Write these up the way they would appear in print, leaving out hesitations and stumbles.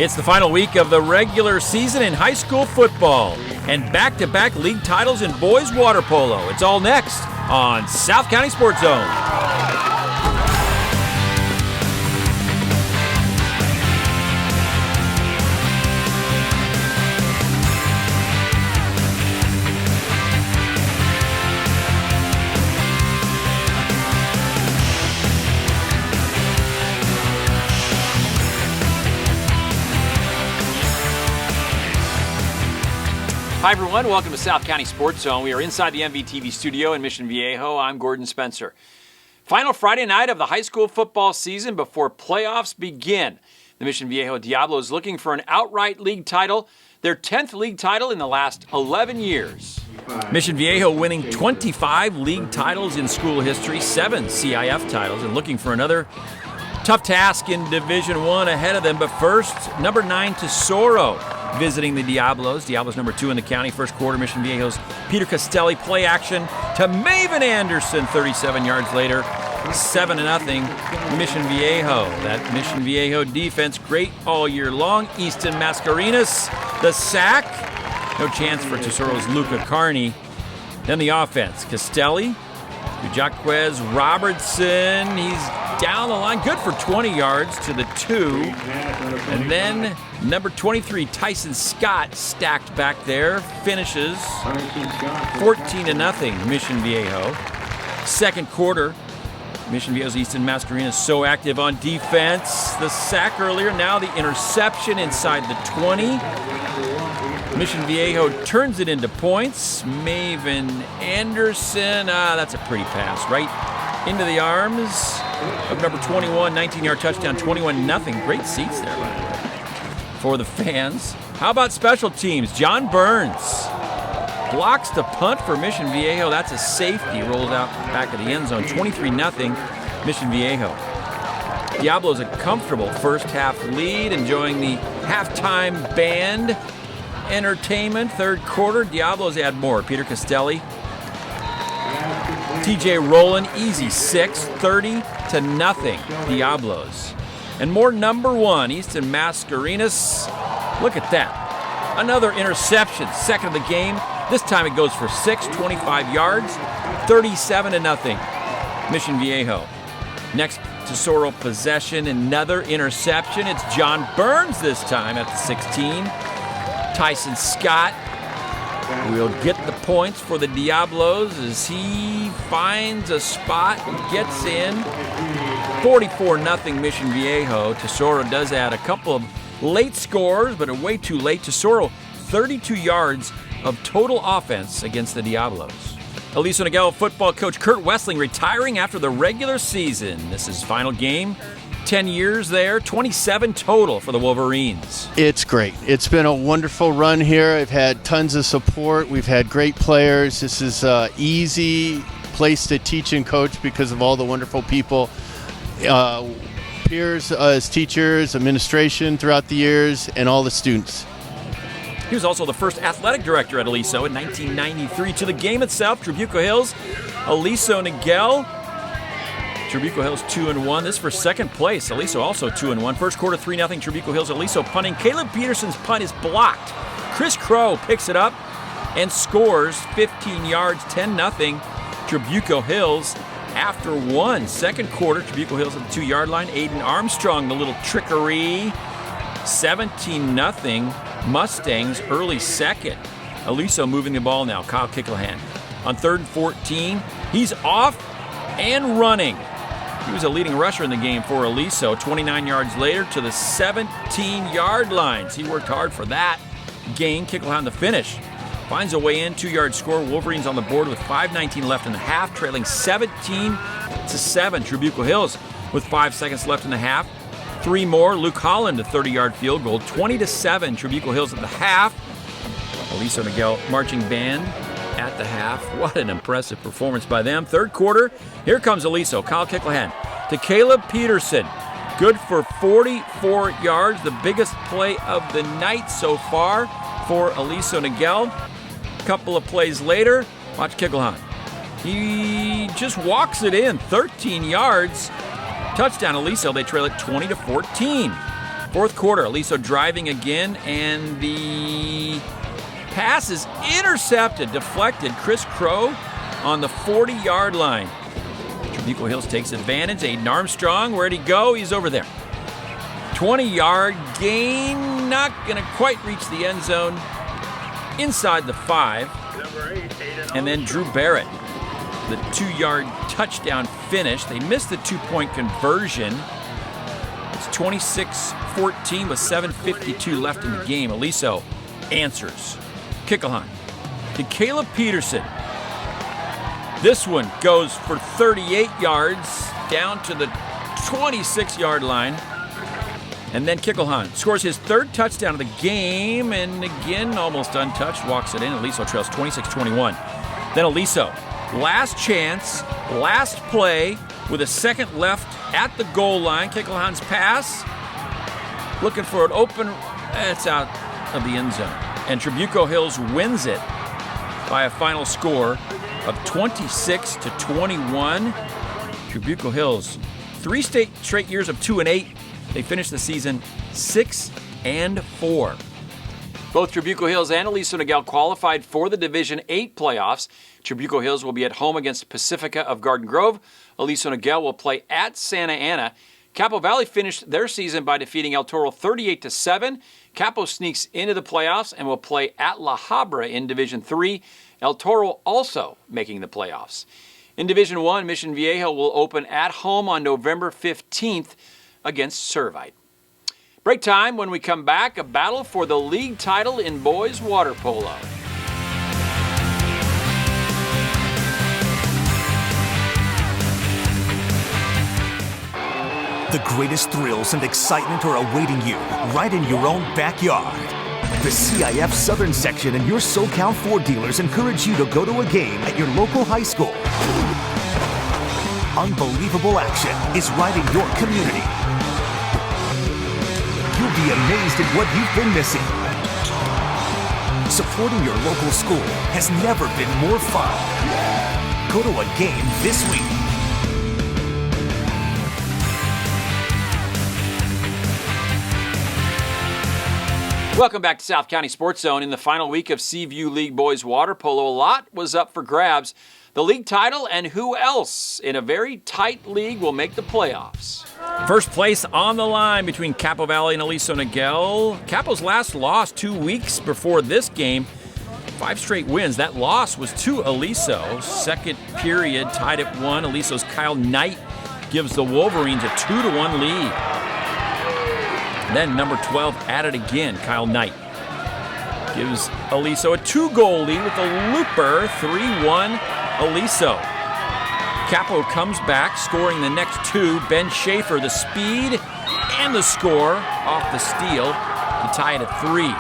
It's the final week of the regular season in high school football and back-to-back league titles in boys water polo. It's all next on South County Sports Zone. Hi everyone, welcome to South County Sports Zone. We are inside the MVTV studio in Mission Viejo. I'm Gordon Spencer. Final Friday night of the high school football season before playoffs begin. The Mission Viejo Diablos looking for an outright league title, their 10th league title in the last 11 years. Mission Viejo winning 25 league titles in school history, 7 CIF titles, and looking for another tough task in Division I ahead of them. But first, number 9 Tesoro visiting the Diablos. Diablos number 2 in the county. First quarter, Mission Viejo's Peter Castelli play action to Maven Anderson. 37 yards later, 7-0 Mission Viejo. That Mission Viejo defense great all year long. Easton Mascarenas, the sack. No chance for Tesoro's Luca Carney. Then the offense. Castelli to Jaquez Robertson. He's down the line, good for 20 yards to the 2. And then number 23, Tyson Scott, stacked back there, finishes 14-0 Mission Viejo. Second quarter, Mission Viejo's Easton Mascarenas so active on defense. The sack earlier, now the interception inside the 20. Mission Viejo turns it into points. Maven Anderson, that's a pretty pass, right into the arms of number 21, 19-yard touchdown, 21-0. Great seats there, by the way, for the fans. How about special teams? John Burns blocks the punt for Mission Viejo. That's a safety. Rolls out back of the end zone. 23-0 Mission Viejo. Diablos a comfortable first half lead, enjoying the halftime band entertainment. Third quarter, Diablos add more. Peter Castelli, TJ Rowland, easy 6, 30-0 Diablos. And more number 1, Easton Mascarenas. Look at that. Another interception, second of the game. This time it goes for 6, 25 yards, 37-0 Mission Viejo. Next Tesoro possession, another interception. It's John Burns this time at the 16. Tyson Scott will get the points for the Diablos as he finds a spot and gets in. 44-0 Mission Viejo. Tesoro does add a couple of late scores, but way too late. Tesoro, 32 yards of total offense against the Diablos. Aliso Niguel football coach Coach Westling retiring after the regular season. This is his final game. 10 years there, 27 total for the Wolverines. It's great. It's been a wonderful run here. I've had tons of support. We've had great players. This is an easy place to teach and coach because of all the wonderful people, peers as teachers, administration throughout the years, and all the students. He was also the first athletic director at Aliso in 1993. To the game itself, Trabuco Hills, Aliso Niguel. Trabuco Hills 2-1. This for second place. Aliso also 2-1. First quarter 3-0 Trabuco Hills. Aliso punting. Caleb Peterson's punt is blocked. Chris Crow picks it up and scores 15 yards, 10-0 Trabuco Hills after one. Second quarter, Trabuco Hills at the 2-yard line. Aiden Armstrong, the little trickery. 17-0 Mustangs early second. Aliso moving the ball now. Kyle Kicklahan on 3rd and 14. He's off and running. He was a leading rusher in the game for Aliso. 29 yards later to the 17-yard lines. He worked hard for that gain. Kicklahan the finish. Finds a way in, 2-yard score. Wolverines on the board with 5:19 left in the half, trailing 17-7. Trabuco Hills with 5 seconds left in the half. 3 more. Luke Holland, a 30-yard field goal. 20-7. Trabuco Hills at the half. Aliso Niguel marching band at the half. What an impressive performance by them. Third quarter, here comes Aliso. Kyle Kicklahan to Caleb Peterson. Good for 44 yards, the biggest play of the night so far for Aliso Niguel. A couple of plays later, watch Kicklahan. He just walks it in, 13 yards. Touchdown Aliso, they trail it 20-14. Fourth quarter, Aliso driving again, and the pass is intercepted, deflected. Chris Crow on the 40-yard line. Trabuco Hills takes advantage. Aiden Armstrong, where'd he go? He's over there. 20-yard gain, not going to quite reach the end zone. Inside the 5. And then Drew Barrett, the 2-yard touchdown finish. They missed the 2-point conversion. It's 26-14 with 7:52 left in the game. Aliso answers. Kickelhan to Caleb Peterson. This one goes for 38 yards down to the 26-yard line. And then Kickelhan scores his third touchdown of the game, and again, almost untouched, walks it in. Aliso trails 26-21. Then Aliso, last chance, last play, with a second left at the goal line. Kickelhan's pass, looking for an open, it's out of the end zone. And Trabuco Hills wins it by a final score of 26-21. Trabuco Hills, 3 straight years of 2-8. They finished the season 6-4. Both Trabuco Hills and Aliso Niguel qualified for the Division 8 playoffs. Trabuco Hills will be at home against Pacifica of Garden Grove. Aliso Niguel will play at Santa Ana. Capo Valley finished their season by defeating El Toro 38-7. Capo sneaks into the playoffs and will play at La Habra in Division 3. El Toro also making the playoffs. In Division 1, Mission Viejo will open at home on November 15th against Servite. Break time. When we come back, a battle for the league title in boys water polo. The greatest thrills and excitement are awaiting you right in your own backyard. The CIF Southern Section and your SoCal Ford dealers encourage you to go to a game at your local high school. Unbelievable action is right in your community. You'll be amazed at what you've been missing. Supporting your local school has never been more fun. Go to a game this week. Welcome back to South County Sports Zone. In the final week of Seaview League Boys Water Polo, a lot was up for grabs. The league title and who else in a very tight league will make the playoffs. First place on the line between Capo Valley and Aliso Niguel. Capo's last loss 2 weeks before this game. 5 straight wins. That loss was to Aliso. Second period tied at 1. Aliso's Kyle Knight gives the Wolverines a 2-1 lead. Then number 12 at it again. Kyle Knight gives Aliso a 2-goal lead with a looper. 3-1 Aliso. Capo comes back, scoring the next 2. Ben Schaefer, the speed and the score off the steal to tie it at 3.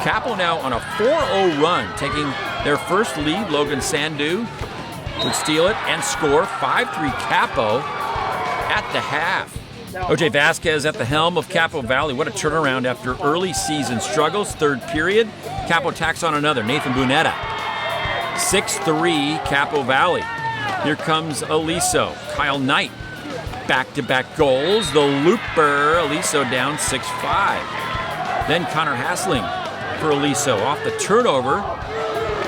Capo now on a 4-0 run, taking their first lead. Logan Sandu would steal it and score. 5-3 Capo at the half. O.J. Vasquez at the helm of Capo Valley. What a turnaround after early season struggles. Third period, Capo tacks on another. Nathan Bunetta. 6-3 Capo Valley. Here comes Aliso. Kyle Knight. Back-to-back goals. The looper. Aliso down 6-5. Then Connor Hassling for Aliso off the turnover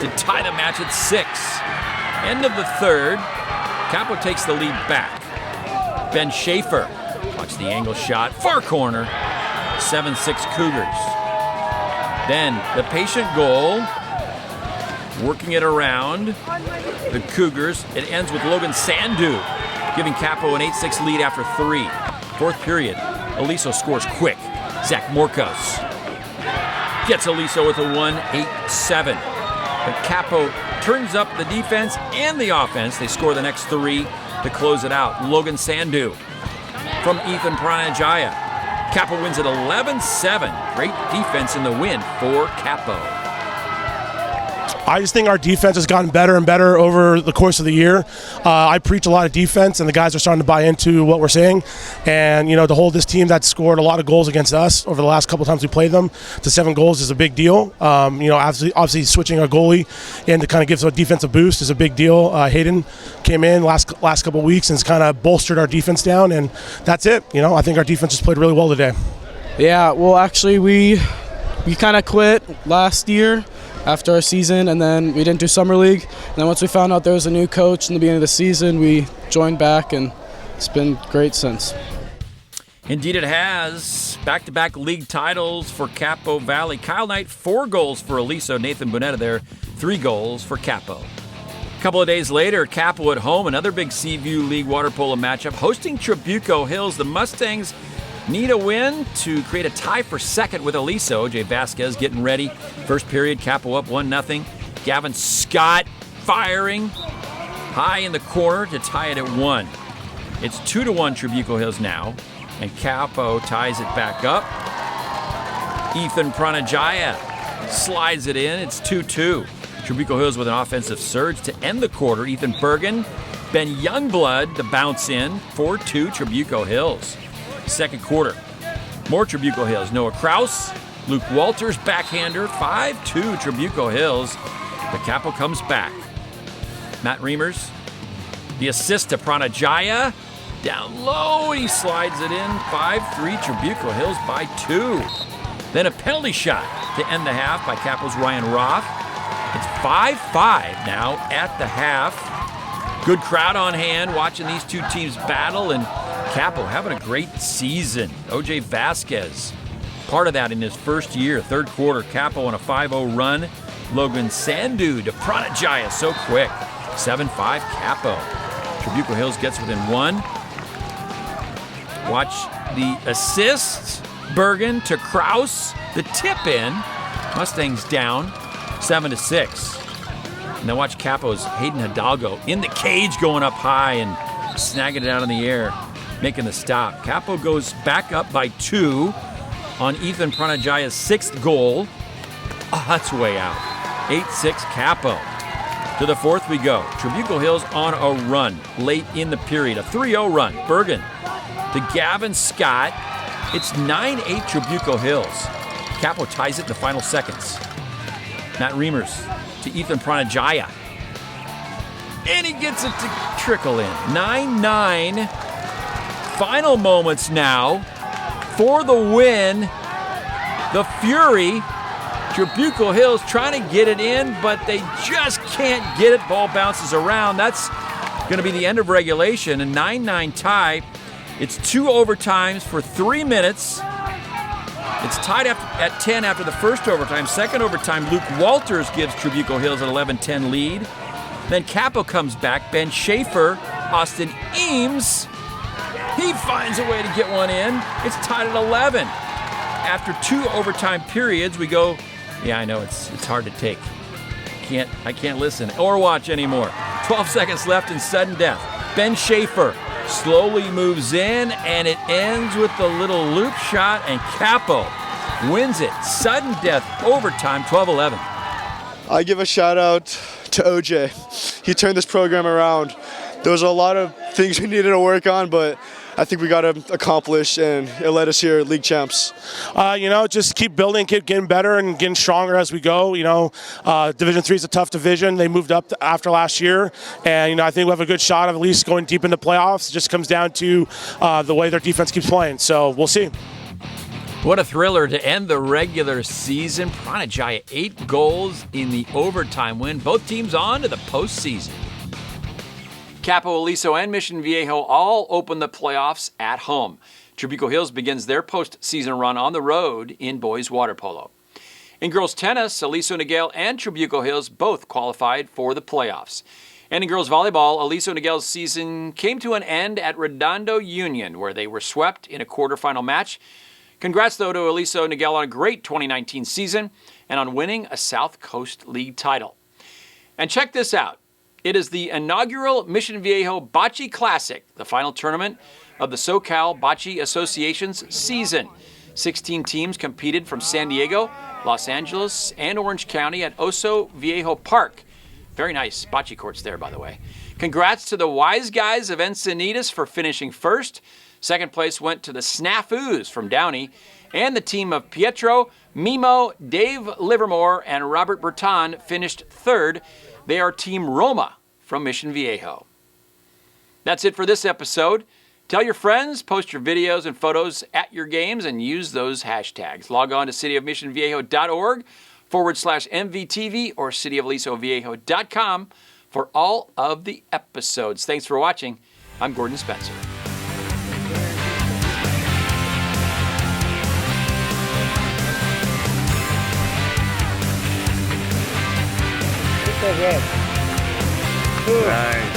to tie the match at 6. End of the third. Capo takes the lead back. Ben Schaefer. Watch the angle shot. Far corner. 7-6 Cougars. Then the patient goal. Working it around the Cougars. It ends with Logan Sandu giving Capo an 8-6 lead after 3. Fourth period. Aliso scores quick. Zach Morkos gets Aliso with a 1-8-7. But Capo turns up the defense and the offense. They score the next 3 to close it out. Logan Sandu from Ethan Pranajaya. Capo wins at 11-7. Great defense in the win for Capo. I just think our defense has gotten better and better over the course of the year. I preach a lot of defense, and the guys are starting to buy into what we're saying. And, to hold this team that scored a lot of goals against us over the last couple of times we played them to 7 goals is a big deal. Obviously switching our goalie and to kind of give our defense a boost is a big deal. Hayden came in last couple of weeks and has kind of bolstered our defense down, and that's it. I think our defense has played really well today. Yeah, well, actually, we kind of quit last year after our season, and then we didn't do summer league. And then once we found out there was a new coach in the beginning of the season, we joined back, and it's been great since. Indeed it has. Back-to-back league titles for Capo Valley. Kyle Knight, 4 goals for Aliso. Nathan Bonetta there, 3 goals for Capo. A couple of days later, Capo at home, another big Seaview League water polo matchup. Hosting Trabuco Hills, the Mustangs need a win to create a tie for second with Aliso. Jay Vasquez getting ready. First period, Capo up 1-0. Gavin Scott firing high in the corner to tie it at 1. It's 2-1 Trabuco Hills now. And Capo ties it back up. Ethan Pranajaya slides it in. It's 2-2. Trabuco Hills with an offensive surge to end the quarter. Ethan Bergen, Ben Youngblood, the bounce in. 4-2 Trabuco Hills. Second quarter, more Trabuco Hills. Noah Kraus, Luke Walters, backhander. 5-2 Trabuco Hills. The Capo comes back. Matt Reimers, the assist to Pranajaya. Down low, he slides it in. 5-3 Trabuco Hills by 2. Then a penalty shot to end the half by Capo's Ryan Roth. It's 5-5 now at the half. Good crowd on hand watching these two teams battle, and Capo having a great season. OJ Vasquez, part of that in his first year. Third quarter, Capo on a 5-0 run. Logan Sandu to Pranajaya so quick. 7-5 Capo. Trabuco Hills gets within 1. Watch the assist. Bergen to Kraus. The tip in. Mustangs down 7-6. And then watch Capo's Hayden Hidalgo in the cage going up high and snagging it out in the air, making the stop. Capo goes back up by 2 on Ethan Pranajaya's 6th goal. Oh, that's way out. 8-6 Capo. To the 4th we go. Trabuco Hills on a run late in the period. A 3-0 run. Bergen to Gavin Scott. It's 9-8 Trabuco Hills. Capo ties it in the final seconds. Matt Reimers to Ethan Pranajaya. And he gets it to trickle in. 9-9. Final moments now for the win. The Fury. Trabuco Hills trying to get it in, but they just can't get it. Ball bounces around. That's going to be the end of regulation. A 9-9 tie. It's 2 overtimes for 3 minutes. It's tied at 10 after the first overtime. Second overtime, Luke Walters gives Trabuco Hills an 11-10 lead. Then Capo comes back. Ben Schaefer, Austin Eames. He finds a way to get one in. It's tied at 11. After 2 overtime periods, we go, yeah, I know, it's hard to take. I can't listen or watch anymore. 12 seconds left in sudden death. Ben Schaefer slowly moves in, and it ends with the little loop shot, and Capo wins it. Sudden death overtime, 12-11. I give a shout out to OJ. He turned this program around. There was a lot of things we needed to work on, but I think we got to accomplish, and it led us here, league champs. Just keep building, keep getting better and getting stronger as we go. Division 3 is a tough division. They moved up after last year, and I think we have a good shot of at least going deep into playoffs. It just comes down to the way their defense keeps playing. So we'll see. What a thriller to end the regular season. Pranajaya 8 goals in the overtime win. Both teams on to the postseason. Capo, Aliso, and Mission Viejo all open the playoffs at home. Trabuco Hills begins their postseason run on the road in boys water polo. In girls tennis, Aliso Niguel and Trabuco Hills both qualified for the playoffs. And in girls volleyball, Aliso Niguel's season came to an end at Redondo Union, where they were swept in a quarterfinal match. Congrats, though, to Aliso Niguel on a great 2019 season and on winning a South Coast League title. And check this out. It is the inaugural Mission Viejo Bocce Classic, the final tournament of the SoCal Bocce Association's season. 16 teams competed from San Diego, Los Angeles, and Orange County at Aliso Viejo Park. Very nice bocce courts there, by the way. Congrats to the Wise Guys of Encinitas for finishing first. Second place went to the Snafus from Downey, and the team of Pietro, Mimo, Dave Livermore, and Robert Berton finished third. They are Team Roma from Mission Viejo. That's it for this episode. Tell your friends, post your videos and photos at your games, and use those hashtags. Log on to cityofmissionviejo.org/MVTV or cityofalisoviejo.com for all of the episodes. Thanks for watching. I'm Gordon Spencer. Nice.